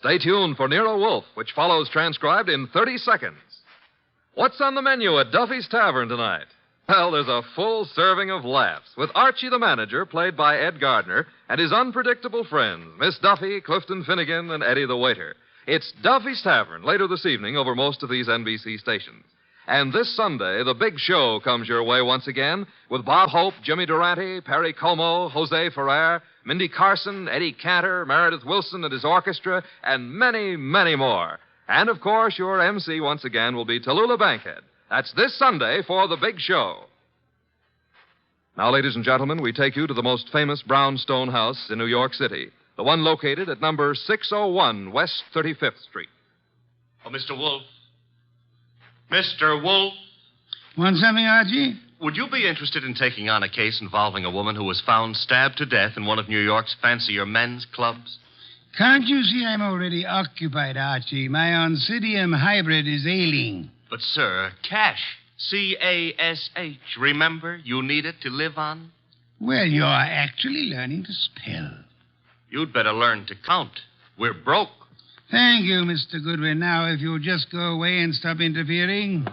Stay tuned for Nero Wolfe, which follows transcribed in 30 seconds. What's on the menu at Duffy's Tavern tonight? Well, there's a full serving of laughs with Archie the manager, played by Ed Gardner, and his unpredictable friends, Miss Duffy, Clifton Finnegan, and Eddie the waiter. It's Duffy's Tavern later this evening over most of these NBC stations. And this Sunday, the big show comes your way once again with Bob Hope, Jimmy Durante, Perry Como, Jose Ferrer, Mindy Carson, Eddie Cantor, Meredith Wilson and his orchestra, and many, many more. And, of course, your MC once again will be Tallulah Bankhead. That's this Sunday for the big show. Now, ladies and gentlemen, we take you to the most famous brownstone house in New York City, the one located at number 601 West 35th Street. Oh, Mr. Wolfe. Mr. Wolfe. Want something, Archie? Would you be interested in taking on a case involving a woman who was found stabbed to death in one of New York's fancier men's clubs? Can't you see I'm already occupied, Archie? My Oncidium hybrid is ailing. But, sir, cash. C-A-S-H. Remember, you need it to live on. Well, you're actually learning to spell. You'd better learn to count. We're broke. Thank you, Mr. Goodwin. Now, if you'll just go away and stop interfering.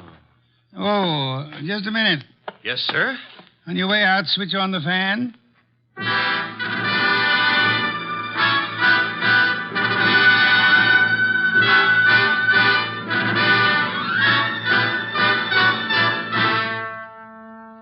Oh, just a minute. Yes, sir? On your way out, switch on the fan.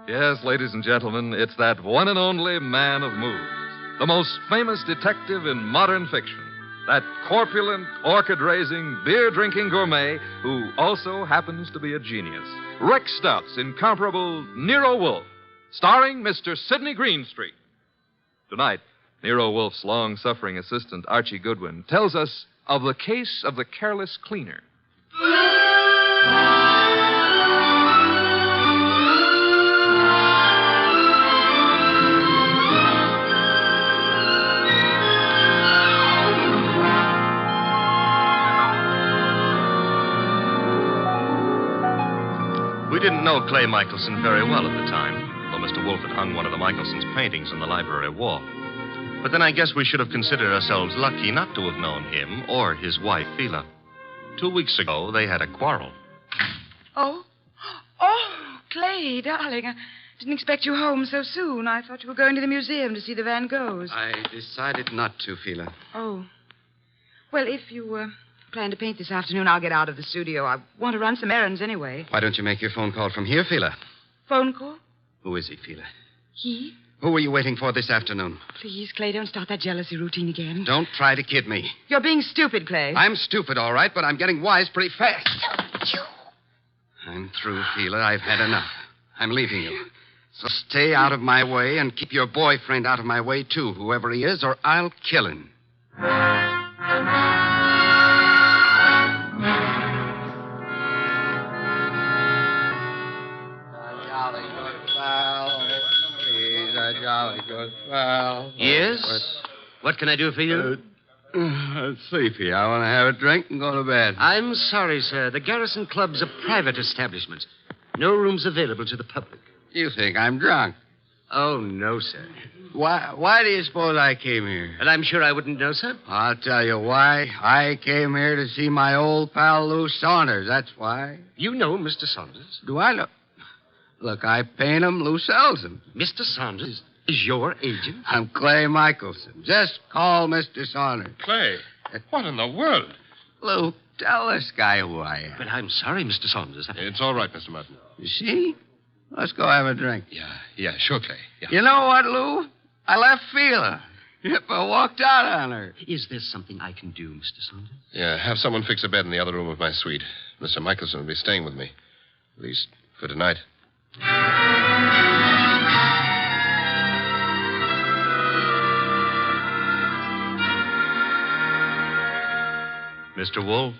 Yes, ladies and gentlemen, it's that one and only man of moves, the most famous detective in modern fiction, that corpulent, orchid-raising, beer-drinking gourmet who also happens to be a genius. Rex Stout's incomparable Nero Wolfe, starring Mr. Sydney Greenstreet. Tonight, Nero Wolfe's long-suffering assistant, Archie Goodwin, tells us of the case of the careless cleaner. We didn't know Clay Michelson very well at the time, though Mr. Wolfe had hung one of the Michelson's paintings on the library wall. But then I guess we should have considered ourselves lucky not to have known him or his wife, Phila. 2 weeks ago, they had a quarrel. Oh, Clay, darling, I didn't expect you home so soon. I thought you were going to the museum to see the Van Goghs. I decided not to, Phila. Oh. Well, if you plan to paint this afternoon, I'll get out of the studio. I want to run some errands anyway. Why don't you make your phone call from here, Phila? Phone call? Who is he, Phila? He? Who were you waiting for this afternoon? Please, Clay, don't start that jealousy routine again. Don't try to kid me. You're being stupid, Clay. I'm stupid, all right, but I'm getting wise pretty fast. I'm through, Phila. I've had enough. I'm leaving you. So stay out of my way and keep your boyfriend out of my way, too, whoever he is, or I'll kill him. Jolly good fellow. Yes? What can I do for you? Sleepy. I want to have a drink and go to bed. I'm sorry, sir. The Garrison Club's a private establishment. No rooms available to the public. You think I'm drunk? Oh, no, sir. Why do you suppose I came here? And I'm sure I wouldn't know, sir. I'll tell you why. I came here to see my old pal Lou Saunders. That's why. You know Mr. Saunders. Do I know? Look, I paint him. Lou sells them. Mr. Saunders is your agent? I'm Clay Michelson. Just call Mr. Saunders. Clay, what in the world? Lou, tell this guy who I am. But I'm sorry, Mr. Saunders. It's all right, Mr. Martin. You see? Let's go have a drink. Yeah, sure, Clay. Yeah. You know what, Lou? I left Phila. Yep, I walked out on her. Is there something I can do, Mr. Saunders? Yeah, have someone fix a bed in the other room of my suite. Mr. Michelson will be staying with me. At least for tonight. Mr. Wolfe,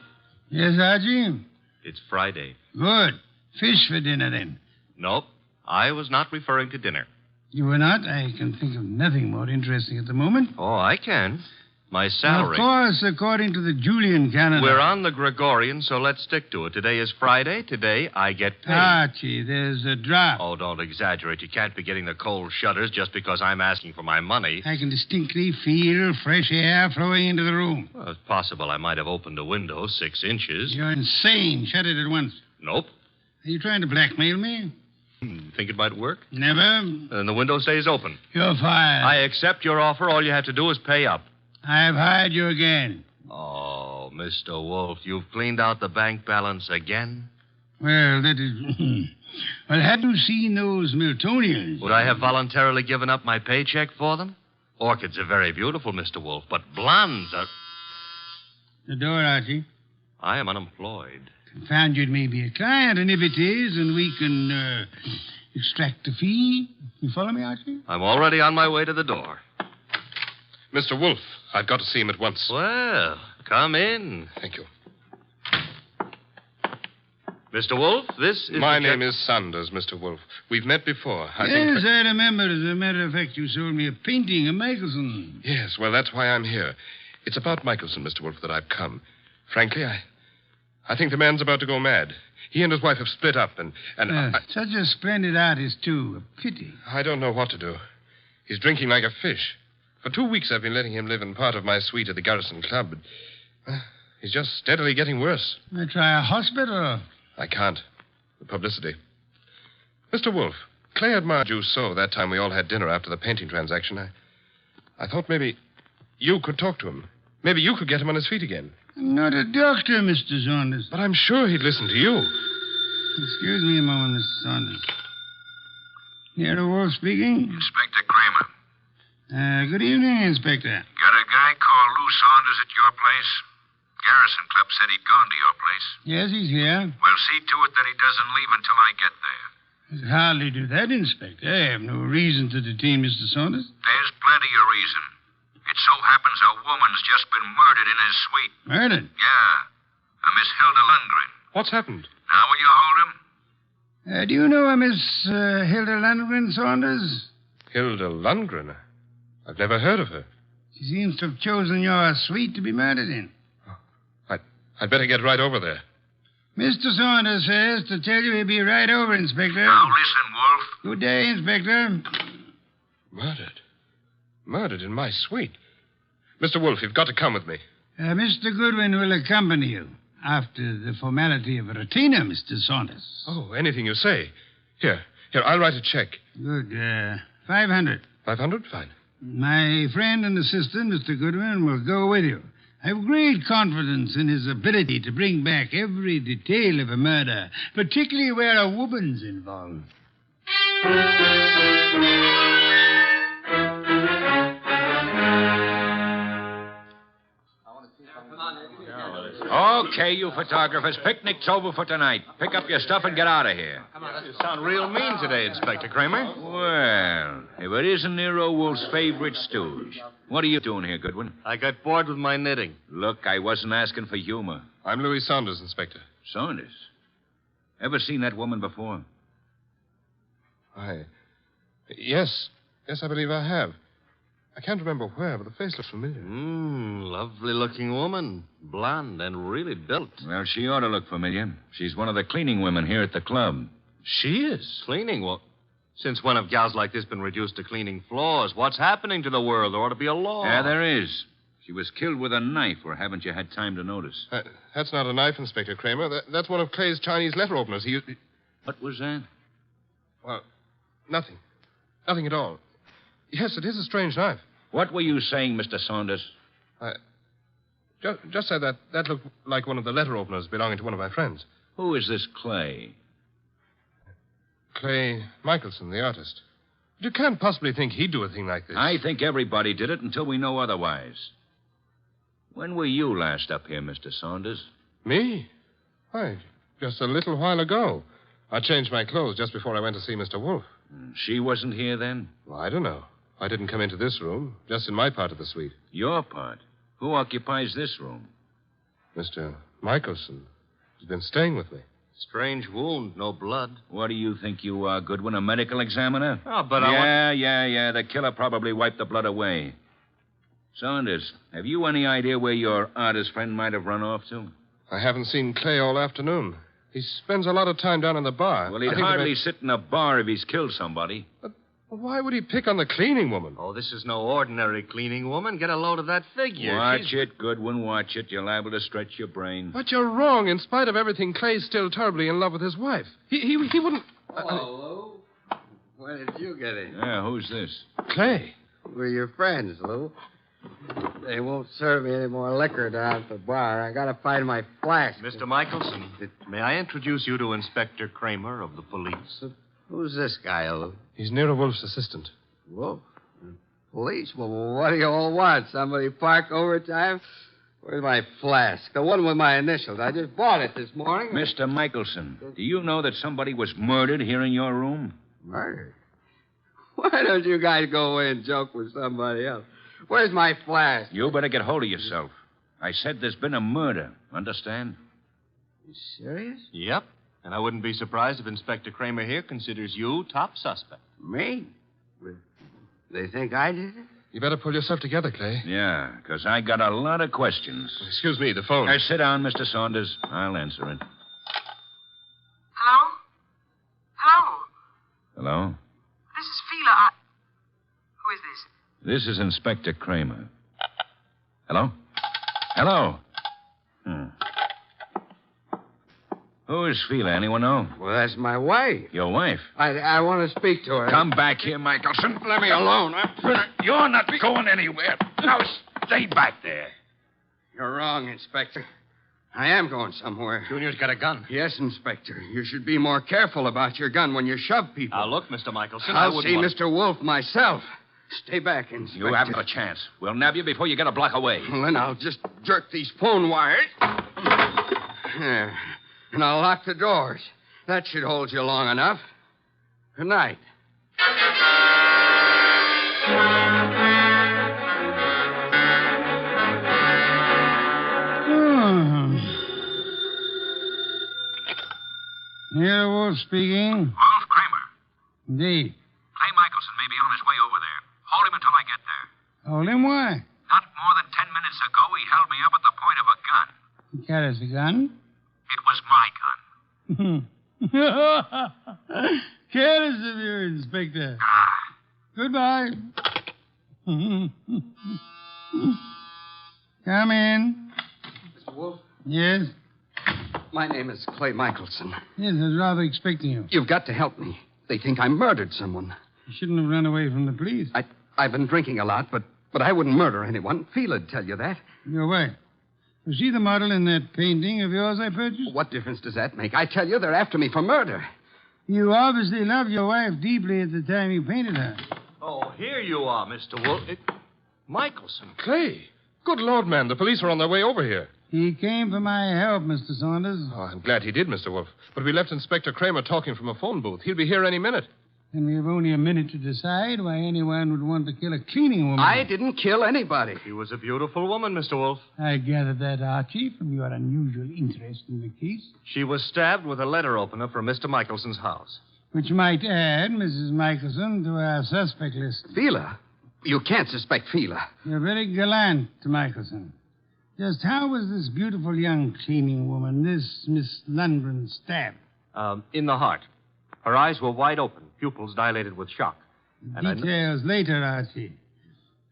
Yes, Archie? it's Friday. Good. Fish for dinner, then. Nope, I was not referring to dinner. You were not? I can think of nothing more interesting at the moment. Oh, I can. My salary. Of course, according to the Julian calendar. We're on the Gregorian, so let's stick to it. Today is Friday. Today I get paid. Archie, there's a drop. Oh, don't exaggerate. You can't be getting the cold shutters just because I'm asking for my money. I can distinctly feel fresh air flowing into the room. Well, it's possible I might have opened a window 6 inches. You're insane. Shut it at once. Nope. Are you trying to blackmail me? Think it might work? Never. Then the window stays open. You're fired. I accept your offer. All you have to do is pay up. I've hired you again. Oh, Mr. Wolfe, you've cleaned out the bank balance again? Well, that is... Well, had you seen those Miltonians? Would I have voluntarily given up my paycheck for them? Orchids are very beautiful, Mr. Wolfe, but blondes are... The door, Archie. I am unemployed. Found you'd maybe a client, and if it is, and we can extract a fee. You follow me, Archie? I'm already on my way to the door. Mr. Wolfe, I've got to see him at once. Well, come in. Thank you. Mr. Wolfe, this is... My name is Saunders, Mr. Wolfe. We've met before. I remember. As a matter of fact, you sold me a painting of Michelson. Yes, well, that's why I'm here. It's about Michelson, Mr. Wolfe, that I've come. Frankly, I think the man's about to go mad. He and his wife have split up, and such a splendid artist, too. A pity. I don't know what to do. He's drinking like a fish. For 2 weeks, I've been letting him live in part of my suite at the Garrison Club, but he's just steadily getting worse. I try a hospital. I can't. The publicity. Mr. Wolfe, Clay admired you so that time we all had dinner after the painting transaction. I thought maybe you could talk to him. Maybe you could get him on his feet again. I'm not a doctor, Mr. Saunders. But I'm sure he'd listen to you. Excuse me a moment, Mr. Saunders. Nero Wolfe speaking. Inspector Kramer. Good evening, Inspector. Got a guy called Lou Saunders at your place? Garrison Club said he'd gone to your place. Yes, he's here. Well, see to it that he doesn't leave until I get there. I'd hardly do that, Inspector. I have no reason to detain Mr. Saunders. There's plenty of reason. It so happens a woman's just been murdered in his suite. Murdered? Yeah. A Miss Hilda Lundgren. What's happened? Now will you hold him? Do you know a Miss Hilda Lundgren, Saunders? Hilda Lundgren? I've never heard of her. She seems to have chosen your suite to be murdered in. I'd better get right over there. Mr. Saunders says to tell you he'll be right over, Inspector. Now listen, Wolfe. Good day, Inspector. Murdered? Murdered in my suite? Mr. Wolfe, you've got to come with me. Mr. Goodwin will accompany you after the formality of a retainer, Mr. Saunders. Oh, anything you say. Here, I'll write a check. Good. 500. 500? Fine. My friend and assistant, Mr. Goodwin, will go with you. I have great confidence in his ability to bring back every detail of a murder, particularly where a woman's involved. Okay, you photographers, picnic's over for tonight. Pick up your stuff and get out of here. You sound real mean today, Inspector Kramer. Well, if it isn't Nero Wolfe's favorite stooge. What are you doing here, Goodwin? I got bored with my knitting. Look, I wasn't asking for humor. I'm Louis Saunders, Inspector. Saunders? Ever seen that woman before? Yes, I believe I have. I can't remember where, but the face looks familiar. Lovely-looking woman. Blonde and really built. Well, she ought to look familiar. She's one of the cleaning women here at the club. She is? Cleaning? Well, since when have gals like this been reduced to cleaning floors? What's happening to the world? There ought to be a law. Yeah, there is. She was killed with a knife, or haven't you had time to notice? That's not a knife, Inspector Kramer. That's one of Clay's Chinese letter openers. What was that? Well, nothing. Nothing at all. Yes, it is a strange knife. What were you saying, Mr. Saunders? Just said that looked like one of the letter openers belonging to one of my friends. Who is this Clay? Clay Michelson, the artist. You can't possibly think he'd do a thing like this. I think everybody did it until we know otherwise. When were you last up here, Mr. Saunders? Me? Why, just a little while ago. I changed my clothes just before I went to see Mr. Wolfe. She wasn't here then? Well, I don't know. I didn't come into this room, just in my part of the suite. Your part? Who occupies this room? Mr. Michelson. He's been staying with me. Strange wound, no blood. What do you think you are, Goodwin, a medical examiner? Oh, but Yeah. The killer probably wiped the blood away. Saunders, have you any idea where your artist friend might have run off to? I haven't seen Clay all afternoon. He spends a lot of time down in the bar. Well, he'd hardly sit in a bar if he's killed somebody. But why would he pick on the cleaning woman? Oh, this is no ordinary cleaning woman. Get a load of that figure. Watch it, Goodwin, watch it. You're liable to stretch your brain. But you're wrong. In spite of everything, Clay's still terribly in love with his wife. He wouldn't... Hello, Lou. Where did you get in? Yeah, who's this? Clay. We're your friends, Lou. They won't serve me any more liquor down at the bar. I gotta find my flask. Mr. Michelson, may I introduce you to Inspector Kramer of the police? Who's this guy, Lou? He's Nero Wolfe's assistant. Wolf? Police? Well, what do you all want? Somebody park overtime? Where's my flask? The one with my initials. I just bought it this morning. Mr. Michelson, do you know that somebody was murdered here in your room? Murdered? Why don't you guys go away and joke with somebody else? Where's my flask? You better get hold of yourself. I said there's been a murder. Understand? You serious? Yep. And I wouldn't be surprised if Inspector Kramer here considers you top suspect. Me? They think I did it? You better pull yourself together, Clay. Yeah, because I got a lot of questions. Excuse me, the phone. Now, sit down, Mr. Saunders. I'll answer it. Hello? Hello? Hello? This is Fila. Who is this? This is Inspector Kramer. Hello? Hello? Who is Fila? Anyone know? Well, that's my wife. Your wife? I want to speak to her. Come back here, Michelson. Let me alone. You're not going anywhere. Now, stay back there. You're wrong, Inspector. I am going somewhere. Junior's got a gun. Yes, Inspector. You should be more careful about your gun when you shove people. Now, look, Mr. Michelson, I'll see Mr. Wolfe myself. Stay back, Inspector. You haven't a chance. We'll nab you before you get a block away. Well, then I'll just jerk these phone wires. There. And I'll lock the doors. That should hold you long enough. Good night. Nero Wolfe speaking. Wolf Kramer. Indeed. Clay Michelson may be on his way over there. Hold him until I get there. Hold him, why? Not more than 10 minutes ago, he held me up at the point of a gun. He carries a gun. It was my gun. Careless of you, Inspector. Ah. Goodbye. Come in. Mr. Wolfe? Yes? My name is Clay Michelson. Yes, I was rather expecting you. You've got to help me. They think I murdered someone. You shouldn't have run away from the police. I've been drinking a lot, but I wouldn't murder anyone. Fela'd tell you that. Your wife. Was she the model in that painting of yours I purchased? What difference does that make? I tell you, they're after me for murder. You obviously loved your wife deeply at the time you painted her. Oh, here you are, Mr. Wolfe. Michelson. Clay. Good Lord, man. The police are on their way over here. He came for my help, Mr. Saunders. Oh, I'm glad he did, Mr. Wolfe. But we left Inspector Kramer talking from a phone booth. He'll be here any minute. And we have only a minute to decide why anyone would want to kill a cleaning woman. I didn't kill anybody. She was a beautiful woman, Mr. Wolfe. I gathered that, Archie, from your unusual interest in the case. She was stabbed with a letter opener from Mr. Michelson's house. Which might add Mrs. Michelson to our suspect list. Fila? You can't suspect Fila. You're very gallant, Michelson. Just how was this beautiful young cleaning woman, this Miss Lundgren, stabbed? In the heart. Her eyes were wide open, pupils dilated with shock. Details later, Archie.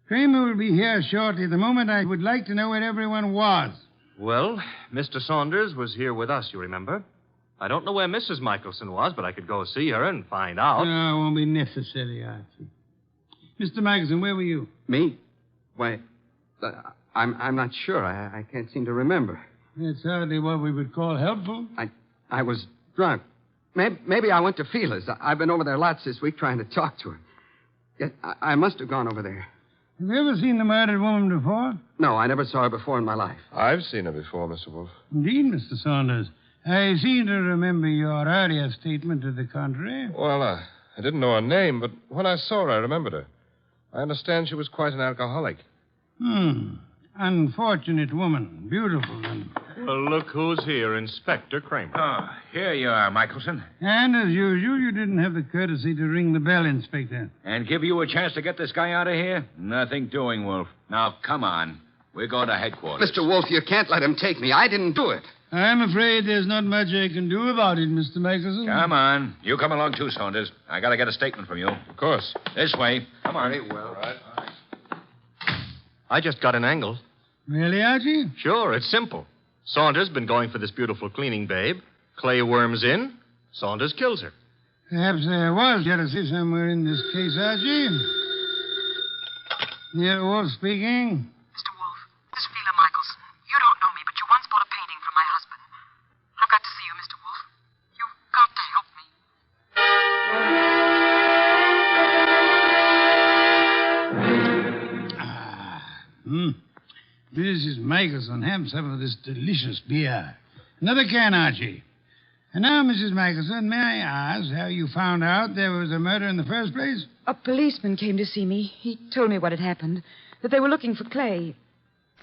Kramer will be here shortly. The moment I would like to know where everyone was. Well, Mr. Saunders was here with us, you remember? I don't know where Mrs. Michelson was, but I could go see her and find out. No, it won't be necessary, Archie. Mr. Michelson, where were you? Me? Why, I'm not sure. I can't seem to remember. That's hardly what we would call helpful. I was drunk. Maybe I went to Fila's. I've been over there lots this week trying to talk to her. Yes, I must have gone over there. Have you ever seen the murdered woman before? No, I never saw her before in my life. I've seen her before, Mr. Wolfe. Indeed, Mr. Saunders. I seem to remember your earlier statement to the contrary. Well, I didn't know her name, but when I saw her, I remembered her. I understand she was quite an alcoholic. Unfortunate woman. Beautiful and... Well, look who's here, Inspector Kramer. Oh, here you are, Michelson. And as usual, you didn't have the courtesy to ring the bell, Inspector. And give you a chance to get this guy out of here? Nothing doing, Wolf. Now, come on. We're going to headquarters. Mr. Wolfe, you can't let him take me. I didn't do it. I'm afraid there's not much I can do about it, Mr. Michelson. Come on. You come along too, Saunders. I got to get a statement from you. Of course. This way. Come on. Very well. All right. I just got an angle. Really, Archie? Sure, it's simple. Saunders been going for this beautiful cleaning babe. Clay worms in. Saunders kills her. Perhaps there was jealousy somewhere in this case, Archie. Nero Wolfe speaking. Mr. Wolfe, this is Sheila Michelson. You don't know me, but you once bought a painting from my husband. I've got to see you, Mr. Wolfe. You've got to help me. Mrs. Michelson, have some of this delicious beer. Another can, Archie. And now, Mrs. Michelson, may I ask how you found out there was a murder in the first place? A policeman came to see me. He told me what had happened, that they were looking for Clay.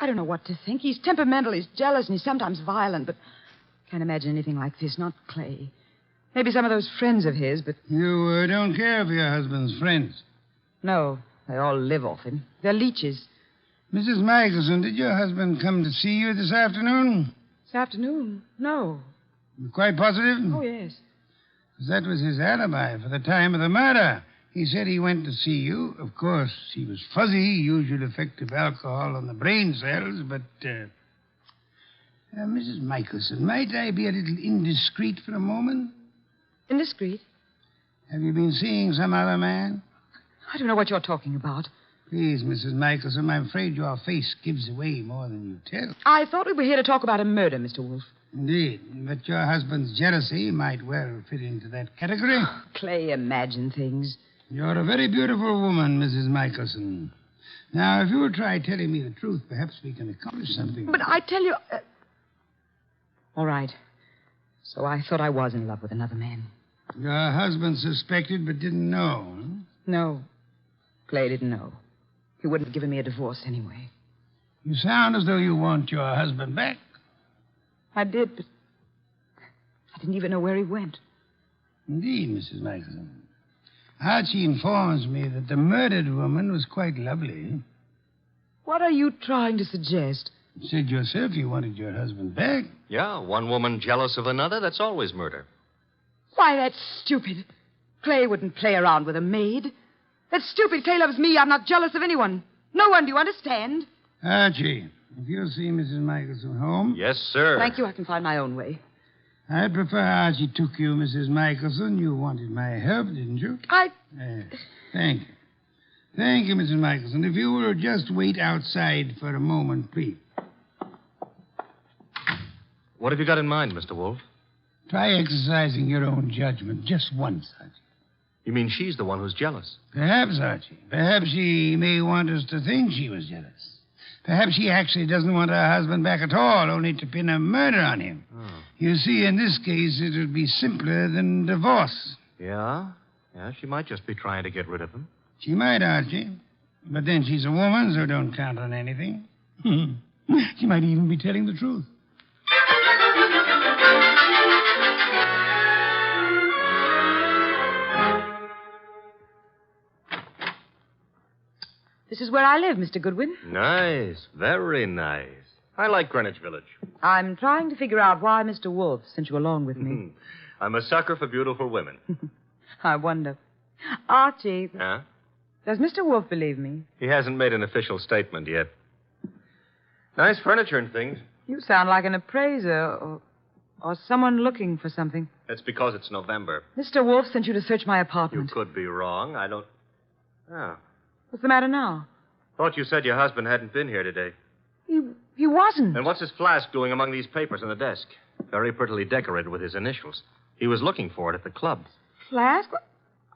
I don't know what to think. He's temperamental, he's jealous, and he's sometimes violent, but can't imagine anything like this. Not Clay. Maybe some of those friends of his, but... You don't care for your husband's friends. No, they all live off him. They're leeches. Mrs. Michelson, did your husband come to see you this afternoon? This afternoon? No. You're quite positive? Oh, yes. 'Cause that was his alibi for the time of the murder. He said he went to see you. Of course, he was fuzzy, usual effect of alcohol on the brain cells, but... Mrs. Michelson, might I be a little indiscreet for a moment? Indiscreet? Have you been seeing some other man? I don't know what you're talking about. Please, Mrs. Michelson, I'm afraid your face gives away more than you tell. I thought we were here to talk about a murder, Mr. Wolfe. Indeed, but your husband's jealousy might well fit into that category. Clay imagined things. You're a very beautiful woman, Mrs. Michelson. Now, if you'll try telling me the truth, perhaps we can accomplish something. But I tell you... All right. So I thought I was in love with another man. Your husband suspected but didn't know. Huh? No. Clay didn't know. He wouldn't have given me a divorce anyway. You sound as though you want your husband back. I did, but I didn't even know where he went. Indeed, Mrs. Michelson. Archie informs me that the murdered woman was quite lovely. What are you trying to suggest? You said yourself you wanted your husband back. Yeah, one woman jealous of another, that's always murder. Why, that's stupid. Clay wouldn't play around with a maid. That's stupid. Clay loves me. I'm not jealous of anyone. No one, do you understand? Archie, if you'll see Mrs. Michelson home... Yes, sir. Thank you. I can find my own way. I'd prefer Archie took you, Mrs. Michelson. You wanted my help, didn't you? Thank you. Thank you, Mrs. Michelson. If you will just wait outside for a moment, please. What have you got in mind, Mr. Wolfe? Try exercising your own judgment just once, Archie. You mean she's the one who's jealous? Perhaps, Archie. Perhaps she may want us to think she was jealous. Perhaps she actually doesn't want her husband back at all, only to pin a murder on him. Oh. You see, in this case, it would be simpler than divorce. Yeah? Yeah, she might just be trying to get rid of him. She might, Archie. But then she's a woman, so don't count on anything. She might even be telling the truth. This is where I live, Mr. Goodwin. Nice. Very nice. I like Greenwich Village. I'm trying to figure out why Mr. Wolfe sent you along with me. I'm a sucker for beautiful women. I wonder. Archie, Huh? does Mr. Wolfe believe me? He hasn't made an official statement yet. Nice furniture and things. You sound like an appraiser or someone looking for something. That's because it's November. Mr. Wolfe sent you to search my You apartment. could be wrong. I don't... Oh. What's the matter now? Thought you said your husband hadn't been here today. He wasn't. And what's his flask doing among these papers on the desk? Very prettily decorated with his initials. He was looking for it at the club. Flask?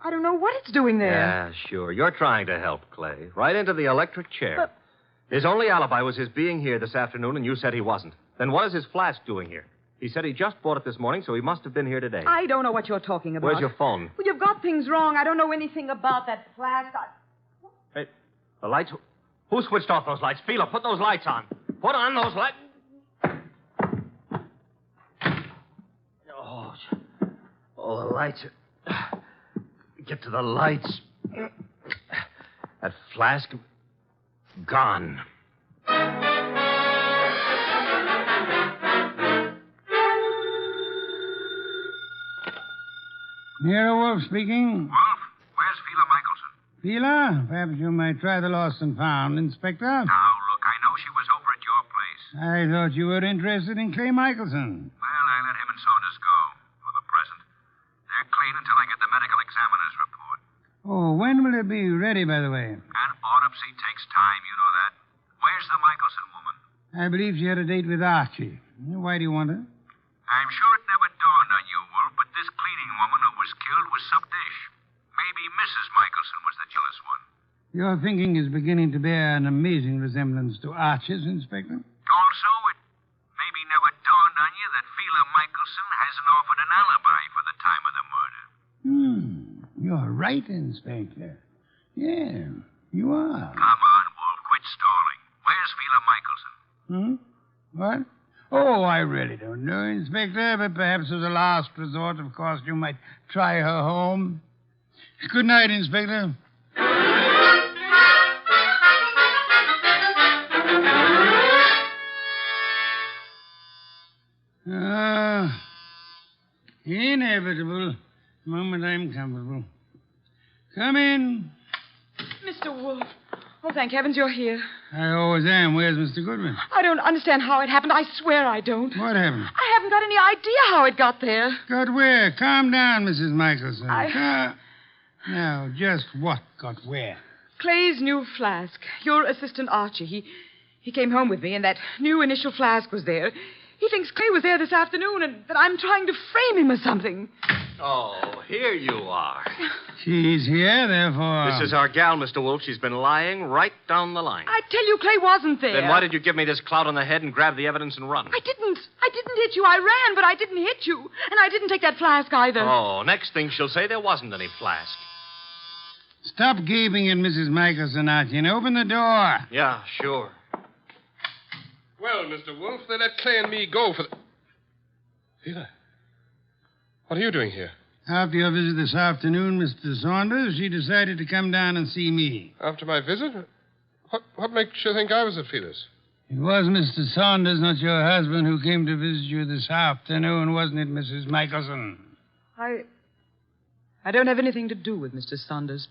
I don't know what it's doing there. Yeah, sure. You're trying to help, Clay. Right into the electric chair. But- His only alibi was his being here this afternoon, and you said he wasn't. Then what is his flask doing here? He said he just bought it this morning, so he must have been here today. I don't know what you're talking about. Where's your phone? Well, you've got things wrong. I don't know anything about that flask. Hey, the lights... Who switched off those lights? Fila, put those lights on. Put on those lights. Oh, the lights. Get to the lights. That flask. gone. Nero Wolfe speaking. Wolf, where's Fila Michelson? Fila, perhaps you might try the lost and found, Inspector. Now, look, I know she was over at your place. I thought you were interested in Clay Michelson. Well, I let him and Saunders go for the present. They're clean until I get the medical examiner's report. Oh, when will it be ready, by the way? An autopsy takes time, you know that. Where's the Michelson woman? I believe she had a date with Archie. Why do you want her? I'm sure it never dawned on you, Wolf, but this cleaning woman who was killed was some dish. Maybe Mrs. Michelson was the jealous one. Your thinking is beginning to bear an amazing resemblance to Archie's, Inspector. Also, it maybe never dawned on you that Fila Michelson hasn't offered an alibi for the time of the murder. You're right, Inspector. Yeah, you are. Come on, Wolf, quit stalling. Where's Fila Michelson? What? Oh, I really don't know, Inspector, but perhaps as a last resort, of course, you might try her home. Good night, Inspector. Inevitable. The moment I'm comfortable. Come in. Mr. Wolfe. Oh, thank heavens you're here. I always am. Where's Mr. Goodman? I don't understand how it happened. I swear I don't. What happened? I haven't got any idea how it got there. Got where? Calm down, Mrs. Michelson. Now, just what got where? Clay's new flask. Your assistant Archie. He came home with me, and that new initial flask was there. He thinks Clay was there this afternoon, and that I'm trying to frame him or something. Oh, here you are. She's here, therefore. This is our gal, Mr. Wolfe. She's been lying right down the line. I tell you, Clay wasn't there. Then why did you give me this clout on the head and grab the evidence and run? I didn't hit you. I ran, but I didn't hit you. And I didn't take that flask either. Oh, next thing she'll say there wasn't any flask. Stop gaping at Mrs. Michelson, Archie, and open the door. Yeah, sure. Well, Mr. Wolfe, they let Clay and me go for the... Fila, what are you doing here? After your visit this afternoon, Mr. Saunders, she decided to come down and see me. After my visit? What makes you think I was at Fila's? It was Mr. Saunders, not your husband, who came to visit you this afternoon, wasn't it, Mrs. Michelson? I don't have anything to do with Mr. Saunders.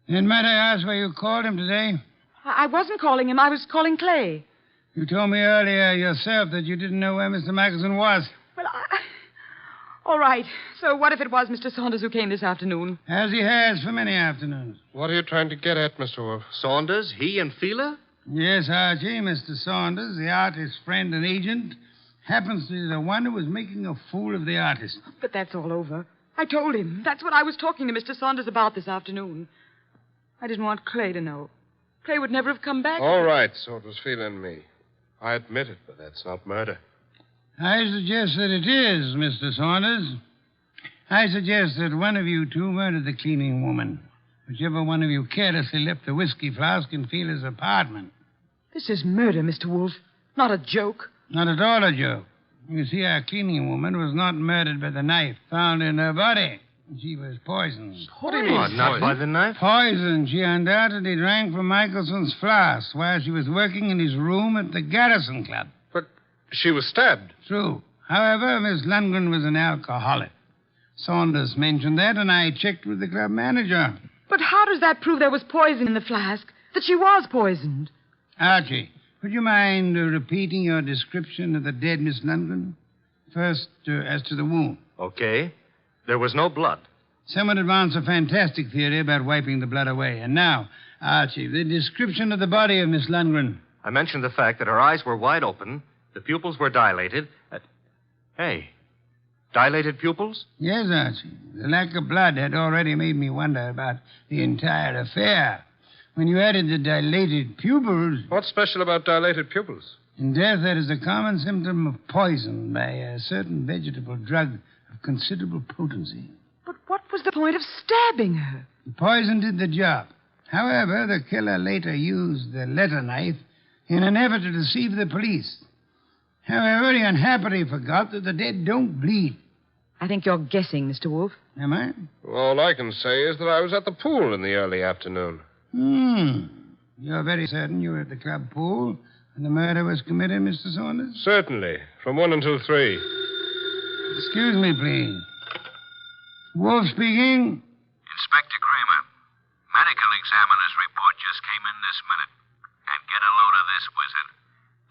Then might I ask why you called him today? I wasn't calling him. I was calling Clay. You told me earlier yourself that you didn't know where Mr. Michelson was. Well, all right. So what if it was Mr. Saunders who came this afternoon? As he has for many afternoons. What are you trying to get at, Mr. Wolfe? Saunders, he and Fila? Yes, Archie. Mr. Saunders, the artist's friend and agent, happens to be the one who was making a fool of the artist. But that's all over. I told him. That's what I was talking to Mr. Saunders about this afternoon. I didn't want Clay to know. Clay would never have come back. All right, so it was Fila and me. I admit it, but that's not murder. I suggest that it is, Mr. Saunders. I suggest that one of you two murdered the cleaning woman. Whichever one of you carelessly left the whiskey flask in Fila's apartment. This is murder, Mr. Wolfe. Not a joke. Not at all a joke. You see, our cleaning woman was not murdered by the knife found in her body. She was poisoned. What do you mean? Not by the knife? Poisoned. She undoubtedly drank from Michelson's flask while she was working in his room at the Garrison Club. But she was stabbed. True. However, Miss Lundgren was an alcoholic. Saunders mentioned that, and I checked with the club manager. But how does that prove there was poison in the flask? That she was poisoned? Archie, would you mind repeating your description of the dead Miss Lundgren? First, as to the wound. Okay. There was no blood. Some would advance a fantastic theory about wiping the blood away. And now, Archie, the description of the body of Miss Lundgren. I mentioned the fact that her eyes were wide open, the pupils were dilated. Hey, dilated pupils? Yes, Archie. The lack of blood had already made me wonder about the entire affair. When you added the dilated pupils... What's special about dilated pupils? In death, that is a common symptom of poison by a certain vegetable drug of considerable potency. But what was the point of stabbing her? The poison did the job. However, the killer later used the letter knife in an effort to deceive the police. However, he unhappily forgot that the dead don't bleed. I think you're guessing, Mr. Wolfe. Am I? All I can say is that I was at the pool in the early afternoon. You're very certain you were at the club pool when the murder was committed, Mr. Saunders? Certainly. From 1 until 3. Excuse me, please. Wolf speaking. Inspector Kramer, medical examiner's report just came in this minute. And get a load of this, Wizard.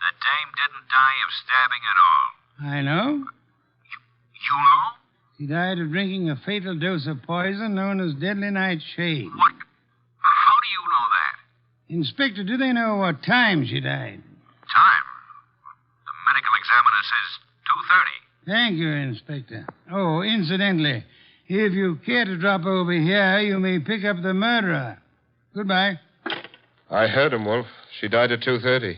The dame didn't die of stabbing at all. I know. You know? She died of drinking a fatal dose of poison known as deadly nightshade. What? How do you know that? Inspector, do they know what time she died? Time? The medical examiner says 2:30. Thank you, Inspector. Oh, incidentally, if you care to drop over here, you may pick up the murderer. Goodbye. I heard him, Wolf. She died at 2:30.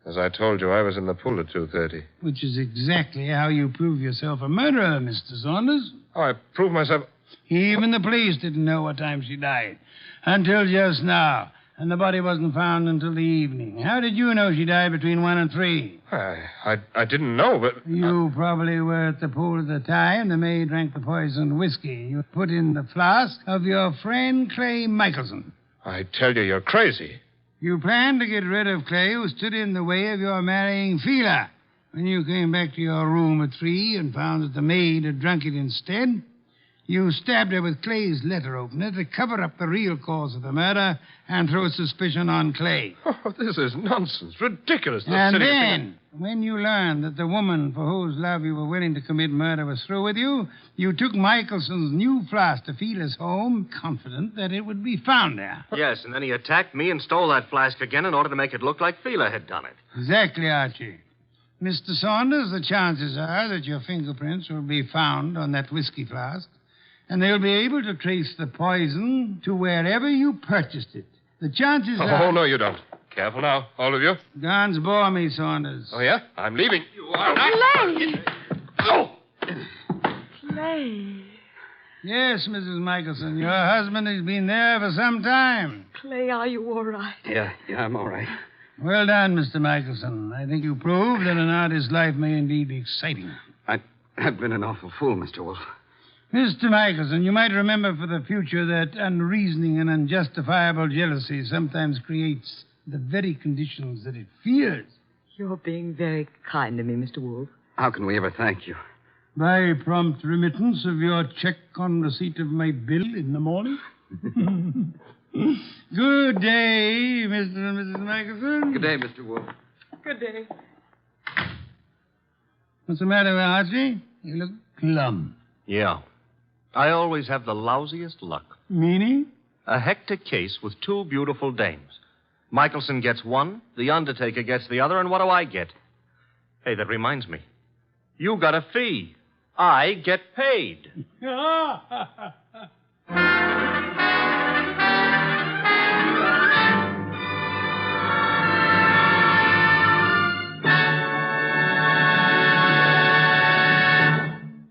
As I told you, I was in the pool at 2:30. Which is exactly how you prove yourself a murderer, Mr. Saunders. Oh, I proved myself... Even the police didn't know what time she died. Until just now. And the body wasn't found until the evening. How did you know she died between 1 and 3? I didn't know, but... You probably were at the pool at the time. The maid drank the poisoned whiskey you put in the flask of your friend Clay Michelson. I tell you, you're crazy. You planned to get rid of Clay, who stood in the way of your marrying Fila. When you came back to your room at 3 and found that the maid had drunk it instead, you stabbed her with Clay's letter opener to cover up the real cause of the murder and throw suspicion on Clay. Oh, this is nonsense. Ridiculous. And then, when you learned that the woman for whose love you were willing to commit murder was through with you, you took Michelson's new flask to Fila's home, confident that it would be found there. Yes, and then he attacked me and stole that flask again in order to make it look like Fila had done it. Exactly, Archie. Mr. Saunders, the chances are that your fingerprints will be found on that whiskey flask, and they'll be able to trace the poison to wherever you purchased it. The chances are... Oh, no, you don't. Careful now, all of you. Guns bore me, Saunders. Oh, yeah? I'm leaving. You are not... Clay! Oh! Clay. Yes, Mrs. Michelson, your husband has been there for some time. Clay, are you all right? Yeah, I'm all right. Well done, Mr. Michelson. I think you proved that an artist's life may indeed be exciting. I've been an awful fool, Mr. Wolfe. Mr. Michelson, you might remember for the future that unreasoning and unjustifiable jealousy sometimes creates the very conditions that it fears. You're being very kind to me, Mr. Wolfe. How can we ever thank you? By prompt remittance of your check on receipt of my bill in the morning. Good day, Mr. and Mrs. Michelson. Good day, Mr. Wolfe. Good day. What's the matter, Archie? You look glum. Yeah. I always have the lousiest luck. Meaning? A hectic case with 2 beautiful dames. Michelson gets one, the undertaker gets the other, and what do I get? Hey, that reminds me. You got a fee. I get paid.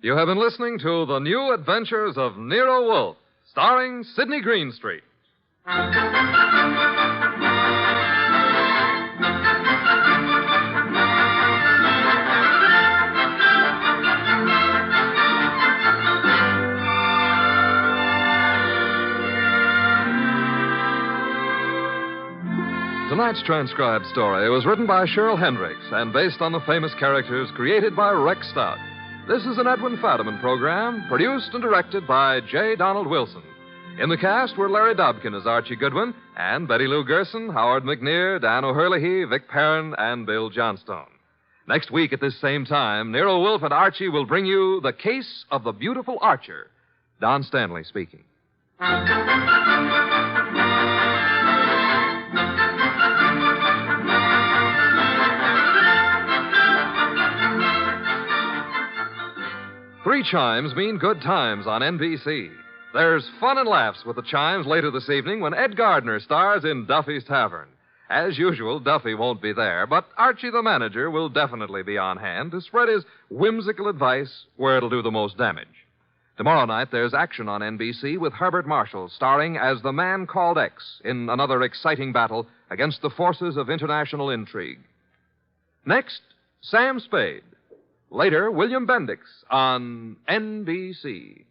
You have been listening to The New Adventures of Nero Wolfe, starring Sydney Greenstreet. Tonight's transcribed story was written by Cheryl Hendricks and based on the famous characters created by Rex Stout. This is an Edwin Fadiman program, produced and directed by J. Donald Wilson. In the cast were Larry Dobkin as Archie Goodwin, and Betty Lou Gerson, Howard McNear, Dan O'Hurley, Vic Perrin, and Bill Johnstone. Next week at this same time, Nero Wolfe and Archie will bring you The Case of the Beautiful Archer. Don Stanley speaking. 3 chimes mean good times on NBC. There's fun and laughs with the chimes later this evening when Ed Gardner stars in Duffy's Tavern. As usual, Duffy won't be there, but Archie the manager will definitely be on hand to spread his whimsical advice where it'll do the most damage. Tomorrow night, there's action on NBC with Herbert Marshall starring as the Man Called X in another exciting battle against the forces of international intrigue. Next, Sam Spade. Later, William Bendix on NBC.